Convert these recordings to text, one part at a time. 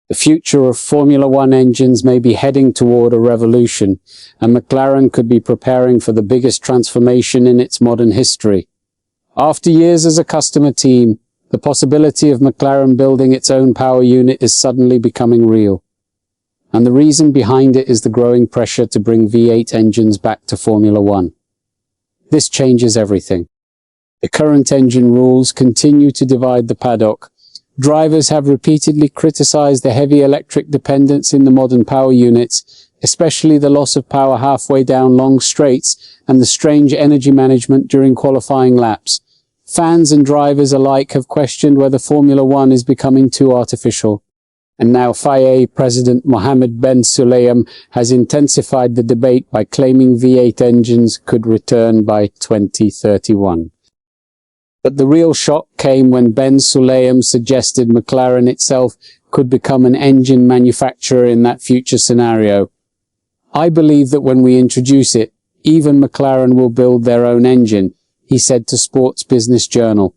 The future of Formula One engines may be heading toward a revolution, and McLaren could be preparing for the biggest transformation in its modern history. After years as a customer team, the possibility of McLaren building its own power unit is suddenly becoming real. And the reason behind it is the growing pressure to bring V8 engines back to Formula One. This changes everything. The current engine rules continue to divide the paddock. Drivers have repeatedly criticized the heavy electric dependence in the modern power units, especially the loss of power halfway down long straights and the strange energy management during qualifying laps. Fans and drivers alike have questioned whether Formula One is becoming too artificial. And now FIA President Mohammed Ben Sulayem has intensified the debate by claiming V8 engines could return by 2031. But the real shock came when Ben Sulayem suggested McLaren itself could become an engine manufacturer in that future scenario. I believe that when we introduce it, even McLaren will build their own engine, he said to Sports Business Journal.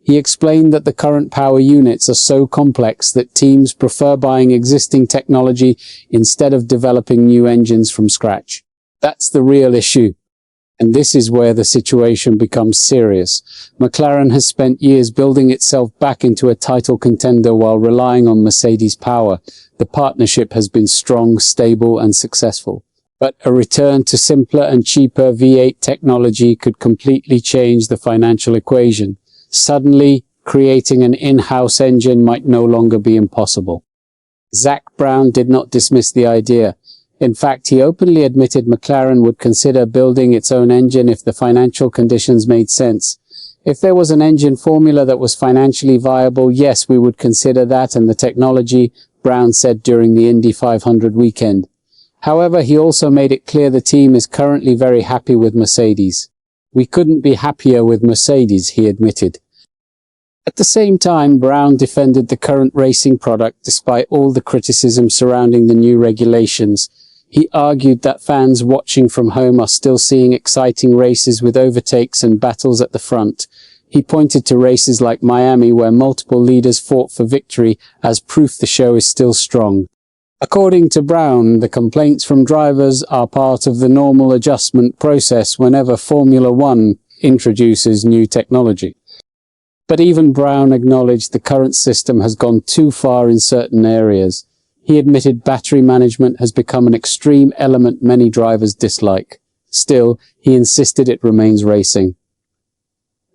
He explained that the current power units are so complex that teams prefer buying existing technology instead of developing new engines from scratch. That's the real issue. And this is where the situation becomes serious. McLaren has spent years building itself back into a title contender while relying on Mercedes' power. The partnership has been strong, stable, and successful. But a return to simpler and cheaper V8 technology could completely change the financial equation. Suddenly, creating an in-house engine might no longer be impossible. Zak Brown did not dismiss the idea. In fact, he openly admitted McLaren would consider building its own engine if the financial conditions made sense. If there was an engine formula that was financially viable, yes, we would consider that and the technology, Brown said during the Indy 500 weekend. However, he also made it clear the team is currently very happy with Mercedes. We couldn't be happier with Mercedes, he admitted. At the same time, Brown defended the current racing product despite all the criticism surrounding the new regulations. He argued that fans watching from home are still seeing exciting races with overtakes and battles at the front. He pointed to races like Miami where multiple leaders fought for victory as proof the show is still strong. According to Brown, the complaints from drivers are part of the normal adjustment process whenever Formula One introduces new technology. But even Brown acknowledged the current system has gone too far in certain areas. He admitted battery management has become an extreme element many drivers dislike. Still, he insisted it remains racing.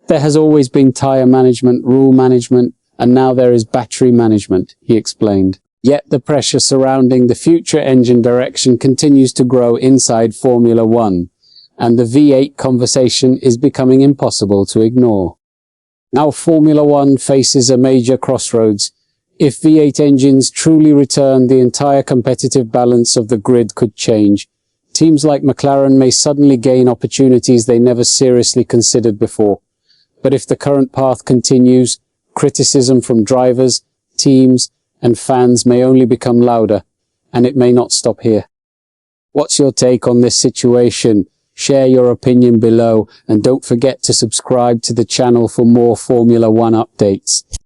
There has always been tyre management, rule management, and now there is battery management, he explained. Yet the pressure surrounding the future engine direction continues to grow inside Formula One, and the V8 conversation is becoming impossible to ignore. Now Formula One faces a major crossroads. If V8 engines truly return, the entire competitive balance of the grid could change. Teams like McLaren may suddenly gain opportunities they never seriously considered before. But if the current path continues, criticism from drivers, teams, and fans may only become louder, and it may not stop here. What's your take on this situation? Share your opinion below, and don't forget to subscribe to the channel for more Formula One updates.